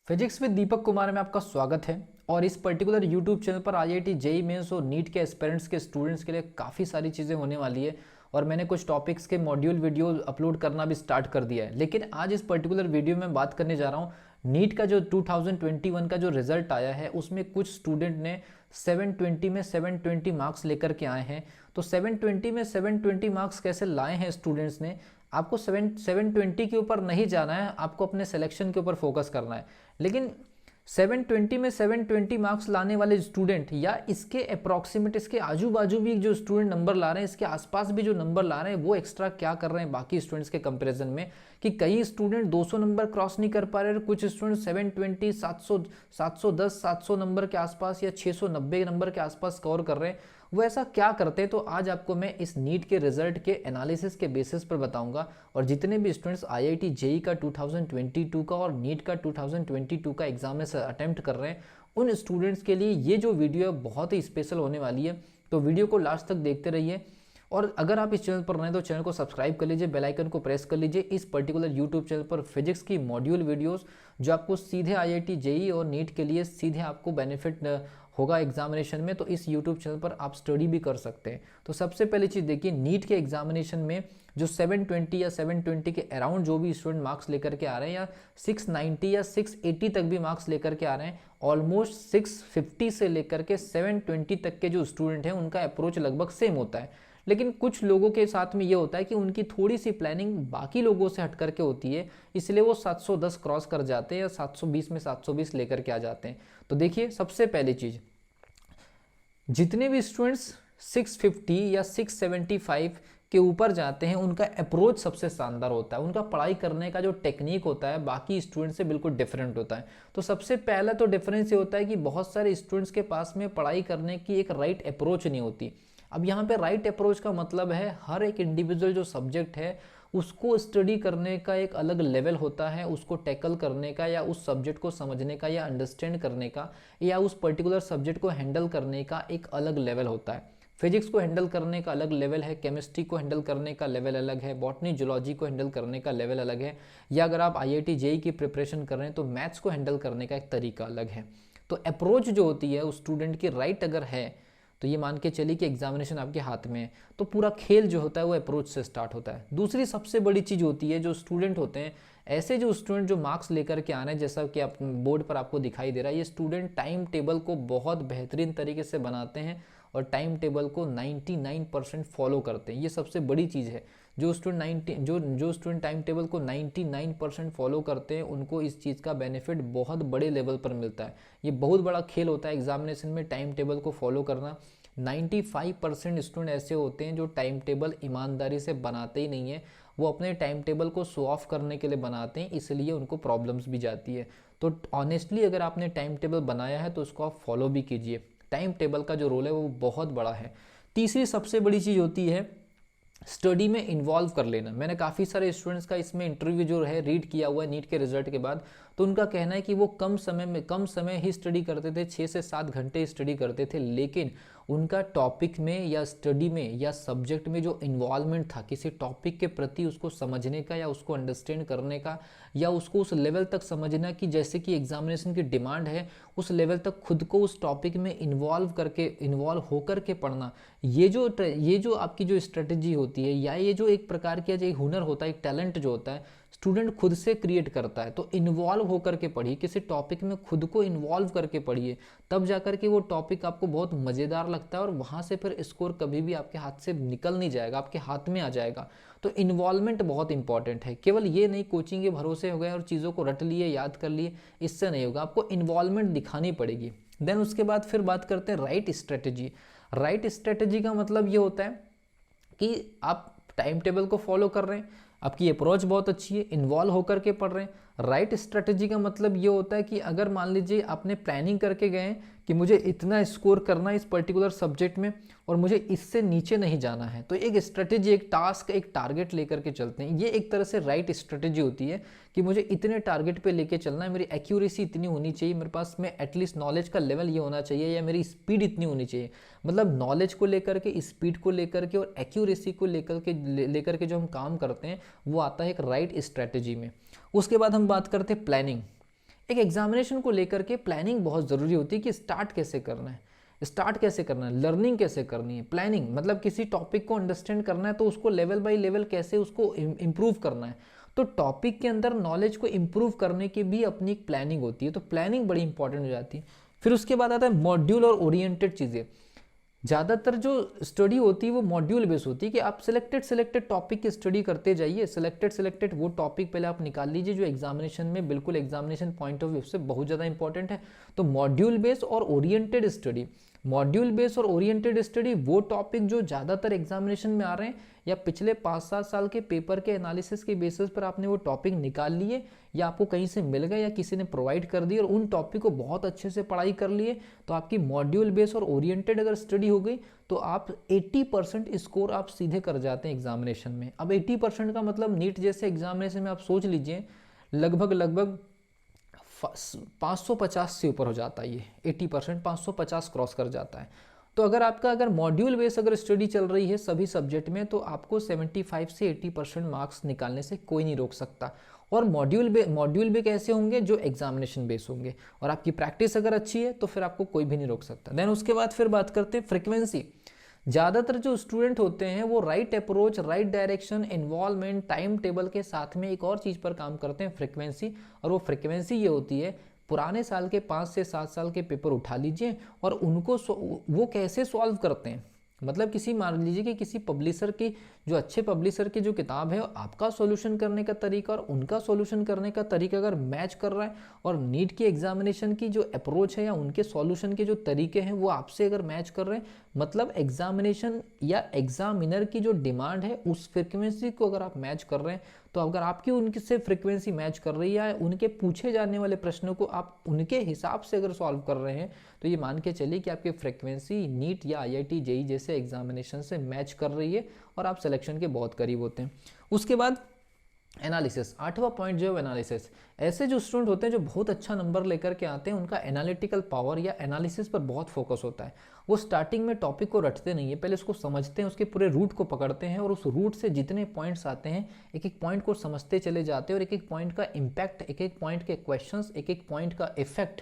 Physics with Deepak Kumar में आपका स्वागत है। और इस पर्टिकुलर यूट्यूब चैनल पर आईआईटी जेईई मेंस और नीट के एस्पिरेंट्स के स्टूडेंट्स के लिए काफ़ी सारी चीज़ें होने वाली है। और मैंने कुछ टॉपिक्स के मॉड्यूल वीडियो अपलोड करना भी स्टार्ट कर दिया है। लेकिन आज इस पर्टिकुलर वीडियो में बात करने जा रहा हूँ नीट का जो 2021 का जो रिजल्ट आया है, उसमें कुछ स्टूडेंट ने 720 में 720 मार्क्स लेकर के आए हैं। तो 720 में 720 मार्क्स कैसे लाए हैं स्टूडेंट्स ने, आपको 720 के ऊपर नहीं जाना है, आपको अपने सिलेक्शन के ऊपर फोकस करना है। लेकिन 720 में 720 मार्क्स लाने वाले स्टूडेंट या इसके अप्रॉक्सीमेट, इसके आजू बाजू भी जो स्टूडेंट नंबर ला रहे हैं, इसके आसपास भी जो नंबर ला रहे हैं, वो एक्स्ट्रा क्या कर रहे हैं बाकी स्टूडेंट्स के कंपैरिजन में, कि कई स्टूडेंट 200 नंबर क्रॉस नहीं कर पा रहे और कुछ स्टूडेंट 720 710 700 नंबर के आसपास या 690 नंबर के आसपास स्कोर कर रहे हैं। वो ऐसा क्या करते हैं, तो आज आपको मैं इस नीट के रिजल्ट के एनालिसिस के बेसिस पर बताऊंगा। और जितने भी स्टूडेंट्स आईआईटी जेईई का 2022 का और नीट का 2022 का एग्जाम में अटेम्प्ट कर रहे हैं, उन स्टूडेंट्स के लिए ये जो वीडियो है बहुत ही स्पेशल होने वाली है। तो वीडियो को लास्ट तक देखते रहिए। और अगर आप इस चैनल पर नए तो चैनल को सब्सक्राइब कर लीजिए, बेल आइकन को प्रेस कर लीजिए। इस पर्टिकुलर यूट्यूब चैनल पर फिजिक्स की मॉड्यूल वीडियोस जो आपको सीधे आईआईटी जेईई और नीट के लिए सीधे आपको बेनिफिट होगा एग्जामिनेशन में, तो इस यूट्यूब चैनल पर आप स्टडी भी कर सकते हैं। तो सबसे पहली चीज़ देखिए, नीट के एग्जामिनेशन में जो 720 या 720 के अराउंड जो भी स्टूडेंट मार्क्स लेकर के आ रहे हैं, या 690 या 680 तक भी मार्क्स लेकर के आ रहे हैं, ऑलमोस्ट 650 से लेकर के 720 तक के जो स्टूडेंट हैं उनका अप्रोच लगभग सेम होता है। लेकिन कुछ लोगों के साथ में ये होता है कि उनकी थोड़ी सी प्लानिंग बाकी लोगों से हट करके होती है, इसलिए वो 710 क्रॉस कर जाते हैं या 720 में 720 लेकर के आ जाते हैं। तो देखिए, सबसे पहली चीज़, जितने भी स्टूडेंट्स 650 या 675 के ऊपर जाते हैं उनका अप्रोच सबसे शानदार होता है। उनका पढ़ाई करने का जो टेक्निक होता है बाकी स्टूडेंट से बिल्कुल डिफरेंट होता है। तो सबसे पहला तो डिफरेंस ये होता है कि बहुत सारे स्टूडेंट्स के पास में पढ़ाई करने की एक राइट अप्रोच नहीं होती। अब यहाँ पे राइट अप्रोच का मतलब है हर एक इंडिविजुअल जो सब्जेक्ट है उसको स्टडी करने का एक अलग लेवल होता है, उसको टैकल करने का या उस सब्जेक्ट को समझने का या अंडरस्टैंड करने का या उस पर्टिकुलर सब्जेक्ट को हैंडल करने का एक अलग लेवल होता है। फिजिक्स को हैंडल करने का अलग लेवल है, केमिस्ट्री को हैंडल करने का लेवल अलग है, बॉटनी जूलॉजी को हैंडल करने का लेवल अलग है, या अगर आप आईआईटी जेईई की प्रिपरेशन कर रहे हैं तो मैथ्स को हैंडल करने का एक तरीका अलग है। तो अप्रोच जो होती है उस स्टूडेंट की राइट अगर है, तो ये मान के चलिए कि एग्जामिनेशन आपके हाथ में है, तो पूरा खेल जो होता है वो अप्रोच से स्टार्ट होता है। दूसरी सबसे बड़ी चीज़ होती है जो स्टूडेंट होते हैं, ऐसे जो स्टूडेंट जो मार्क्स लेकर के आ रहे हैं, जैसा कि आप बोर्ड पर आपको दिखाई दे रहा है, ये स्टूडेंट टाइम टेबल को बहुत बेहतरीन तरीके से बनाते हैं और टाइम टेबल को 99% फॉलो करते हैं। ये सबसे बड़ी चीज़ है। जो स्टूडेंट टाइम टेबल को 99% फॉलो करते हैं उनको इस चीज़ का बेनिफिट बहुत बड़े लेवल पर मिलता है। ये बहुत बड़ा खेल होता है एग्जामिनेशन में टाइम टेबल को फॉलो करना। 95% स्टूडेंट ऐसे होते हैं जो टाइम टेबल ईमानदारी से बनाते ही नहीं है, वो अपने टाइम टेबल को शो ऑफ करने के लिए बनाते हैं, इसलिए उनको प्रॉब्लम्स भी जाती है। तो ऑनेस्टली अगर आपने टाइम टेबल बनाया है तो उसको आप फॉलो भी कीजिए। टाइम टेबल का जो रोल है वो बहुत बड़ा है। तीसरी सबसे बड़ी चीज़ होती है स्टडी में इन्वॉल्व कर लेना। मैंने काफ़ी सारे स्टूडेंट्स का इसमें इंटरव्यू जो है रीड किया हुआ है नीट के रिजल्ट के बाद, तो उनका कहना है कि वो कम समय ही स्टडी करते थे, 6 से 7 घंटे स्टडी करते थे, लेकिन उनका टॉपिक में या स्टडी में या सब्जेक्ट में जो इन्वॉल्वमेंट था किसी टॉपिक के प्रति, उसको समझने का या उसको अंडरस्टैंड करने का या उसको उस लेवल तक समझना कि जैसे कि एग्जामिनेशन की डिमांड है, उस लेवल तक खुद को उस टॉपिक में इन्वॉल्व होकर के पढ़ना, ये जो आपकी जो स्ट्रेटजी होती है या ये जो एक प्रकार का जो हुनर होता है, एक टैलेंट जो होता है, स्टूडेंट खुद से क्रिएट करता है। तो इन्वॉल्व होकर के पढ़िए, किसी टॉपिक में खुद को इन्वॉल्व करके पढ़िए, तब जाकर के वो टॉपिक आपको बहुत मज़ेदार लगता है और वहाँ से फिर स्कोर कभी भी आपके हाथ से निकल नहीं जाएगा, आपके हाथ में आ जाएगा। तो इन्वॉल्वमेंट बहुत इंपॉर्टेंट है। केवल ये नहीं कोचिंग के भरोसे हो गए और चीज़ों को रट लिए, याद कर लिए, इससे नहीं होगा, आपको इन्वॉल्वमेंट दिखानी पड़ेगी। देन उसके बाद फिर बात करते हैं राइट स्ट्रेटजी। राइट स्ट्रेटजी का मतलब ये होता है कि आप टाइम टेबल को फॉलो कर रहे हैं, आपकी अप्रोच बहुत अच्छी है, इन्वॉल्व होकर के पढ़ रहे हैं। राइट स्ट्रेटजी का मतलब ये होता है कि अगर मान लीजिए आपने प्लानिंग करके गए कि मुझे इतना स्कोर करना है इस पर्टिकुलर सब्जेक्ट में और मुझे इससे नीचे नहीं जाना है, तो एक स्ट्रेटजी, एक टास्क, एक टारगेट लेकर के चलते हैं। ये एक तरह से राइट स्ट्रेटजी होती है कि मुझे इतने टारगेट पे लेके चलना है, मेरी एक्यूरेसी इतनी होनी चाहिए, मेरे पास में एटलीस्ट नॉलेज का लेवल ये होना चाहिए या मेरी स्पीड इतनी होनी चाहिए। मतलब नॉलेज को लेकर के, स्पीड को लेकर के और एक्यूरेसी को लेकर के जो हम काम करते हैं वो आता है एक राइट स्ट्रेटजी में। उसके बाद हम बात करते हैं प्लानिंग। एक एग्जामिनेशन को लेकर के प्लानिंग बहुत ज़रूरी होती है कि स्टार्ट कैसे करना है, लर्निंग कैसे करनी है, प्लानिंग मतलब किसी टॉपिक को अंडरस्टैंड करना है तो उसको लेवल बाय लेवल कैसे उसको इम्प्रूव करना है। तो टॉपिक के अंदर नॉलेज को इम्प्रूव करने की भी अपनी एक प्लानिंग होती है, तो प्लानिंग बड़ी इंपॉर्टेंट हो जाती है। फिर उसके बाद आता है मॉड्यूल और ओरिएंटेड चीज़ें। ज़्यादातर जो स्टडी होती है वो मॉड्यूल बेस होती है कि आप सिलेक्टेड टॉपिक की स्टडी करते जाइए। सिलेक्टेड वो टॉपिक पहले आप निकाल लीजिए जो एग्जामिनेशन में बिल्कुल एग्जामिनेशन पॉइंट ऑफ व्यू से बहुत ज़्यादा इंपॉर्टेंट है। तो मॉड्यूल बेस और ओरिएंटेड स्टडी, मॉड्यूल बेस और ओरिएंटेड स्टडी वो टॉपिक जो ज़्यादातर एग्जामिनेशन में आ रहे हैं या पिछले 5-7 साल के पेपर के एनालिसिस के बेसिस पर आपने वो टॉपिक निकाल लिए या आपको कहीं से मिल गए या किसी ने प्रोवाइड कर दिए और उन टॉपिक को बहुत अच्छे से पढ़ाई कर लिए, तो आपकी मॉड्यूल बेस और ओरिएंटेड अगर स्टडी हो गई तो आप 80% स्कोर आप सीधे कर जाते हैं एग्जामिनेशन में। अब 80% का मतलब नीट जैसे एग्जामिनेशन में आप सोच लीजिए लगभग 550 से ऊपर हो जाता है ये 80%, 550 क्रॉस कर जाता है। तो अगर मॉड्यूल बेस अगर स्टडी चल रही है सभी सब्जेक्ट में तो आपको 75 से 80% मार्क्स निकालने से कोई नहीं रोक सकता। और मॉड्यूल भी कैसे होंगे, जो एग्जामिनेशन बेस होंगे, और आपकी प्रैक्टिस अगर अच्छी है तो फिर आपको कोई भी नहीं रोक सकता। देन उसके बाद फिर बात करते हैं फ्रिक्वेंसी। ज़्यादातर जो स्टूडेंट होते हैं वो right approach, right direction, involvement, time table के साथ में एक और चीज़ पर काम करते हैं, फ्रिक्वेंसी। और वो फ्रिक्वेंसी ये होती है पुराने साल के 5 से 7 साल के पेपर उठा लीजिए और उनको वो कैसे सॉल्व करते हैं। मतलब किसी मान लीजिए कि किसी पब्लिशर की जो अच्छे पब्लिशर की जो किताब है आपका सॉल्यूशन करने का तरीका और उनका सॉल्यूशन करने का तरीका अगर मैच कर रहा है और नीट की एग्जामिनेशन की जो अप्रोच है या उनके सॉल्यूशन के जो तरीके हैं वो आपसे अगर मैच कर रहे हैं, मतलब एग्जामिनेशन या एग्जामिनर की जो डिमांड है उस फ्रिक्वेंसी को अगर आप मैच कर रहे हैं, तो अगर आपकी उनसे फ्रिक्वेंसी मैच कर रही है, उनके पूछे जाने वाले प्रश्नों को आप उनके हिसाब से अगर सॉल्व कर रहे हैं, तो ये मान के चलिए कि आपकी फ्रिक्वेंसी नीट या IIT JEE जैसे एग्जामिनेशन से मैच कर रही है और आप सिलेक्शन के बहुत करीब होते हैं। उसके बाद एनालिसिस, 8वां पॉइंट जो है एनालिसिस। ऐसे जो स्टूडेंट होते हैं जो बहुत अच्छा नंबर लेकर के आते हैं उनका एनालिटिकल पावर या एनालिसिस पर बहुत फोकस होता है। वो स्टार्टिंग में टॉपिक को रटते नहीं है, पहले उसको समझते हैं, उसके पूरे रूट को पकड़ते हैं और उस रूट से जितने पॉइंट्स आते हैं एक एक पॉइंट को समझते चले जाते हैं और एक एक पॉइंट का इम्पैक्ट, एक एक पॉइंट के क्वेश्चंस, एक एक पॉइंट का इफेक्ट,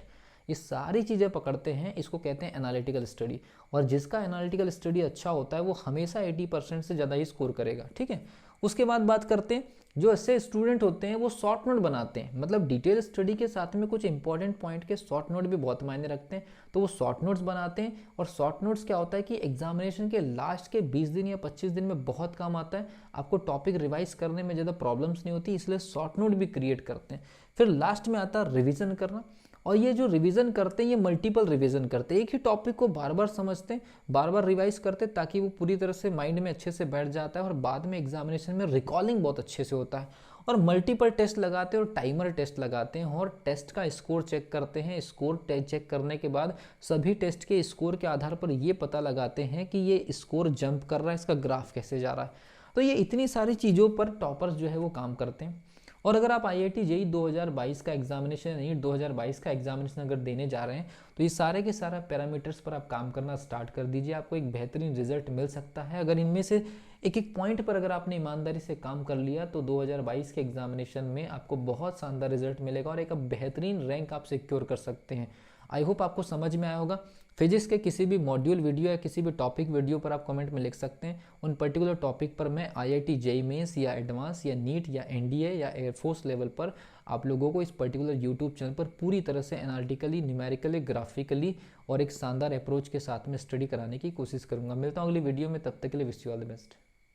ये सारी चीज़ें पकड़ते हैं। इसको कहते हैं एनालिटिकल स्टडी। और जिसका एनालिटिकल स्टडी अच्छा होता है वो हमेशा 80% से ज़्यादा ही स्कोर करेगा। ठीक है, उसके बाद बात करते हैं जो ऐसे स्टूडेंट होते हैं वो शॉर्ट नोट बनाते हैं, मतलब डिटेल स्टडी के साथ में कुछ इंपॉर्टेंट पॉइंट के शॉर्ट नोट भी बहुत मायने रखते हैं, तो वो शॉर्ट नोट्स बनाते हैं। और शॉर्ट नोट्स क्या होता है कि एग्जामिनेशन के लास्ट के 20 दिन या 25 दिन में बहुत काम आता है, आपको टॉपिक रिवाइज करने में ज़्यादा प्रॉब्लम्स नहीं होती, इसलिए शॉर्ट नोट भी क्रिएट करते हैं। फिर लास्ट में आता है रिविजन करना। और ये जो रिवीजन करते हैं ये मल्टीपल रिवीजन करते हैं, एक ही टॉपिक को बार बार समझते हैं, बार बार रिवाइज करते हैं ताकि वो पूरी तरह से माइंड में अच्छे से बैठ जाता है और बाद में एग्जामिनेशन में रिकॉलिंग बहुत अच्छे से होता है। और मल्टीपल टेस्ट लगाते हैं और टाइमर टेस्ट लगाते हैं और टेस्ट का स्कोर चेक करते हैं। स्कोर चेक करने के बाद सभी टेस्ट के स्कोर के आधार पर ये पता लगाते हैं कि ये स्कोर जंप कर रहा है, इसका ग्राफ कैसे जा रहा है। तो ये इतनी सारी चीज़ों पर टॉपर्स जो है वो काम करते हैं। और अगर आप IIT JEE 2022 का एग्जामिनेशन, नीट 2022 का एग्जामिनेशन अगर देने जा रहे हैं तो ये सारे के सारा पैरामीटर्स पर आप काम करना स्टार्ट कर दीजिए, आपको एक बेहतरीन रिजल्ट मिल सकता है। अगर इनमें से एक एक पॉइंट पर अगर आपने ईमानदारी से काम कर लिया तो 2022 के एग्जामिनेशन में आपको बहुत शानदार रिजल्ट मिलेगा और एक बेहतरीन रैंक आप सिक्योर कर सकते हैं। आई होप आपको समझ में आया होगा। फिजिक्स के किसी भी मॉड्यूल वीडियो या किसी भी टॉपिक वीडियो पर आप कमेंट में लिख सकते हैं, उन पर्टिकुलर टॉपिक पर मैं IIT JEE मेंस या एडवांस या नीट या NDA या एयरफोर्स लेवल पर आप लोगों को इस पर्टिकुलर यूट्यूब चैनल पर पूरी तरह से एनालिटिकली, न्यूमेरिकली, ग्राफिकली और एक शानदार अप्रोच के साथ में स्टडी कराने की कोशिश करूंगा। मिलता हूँ अगली वीडियो में, तब तक के लिए wish you all the best.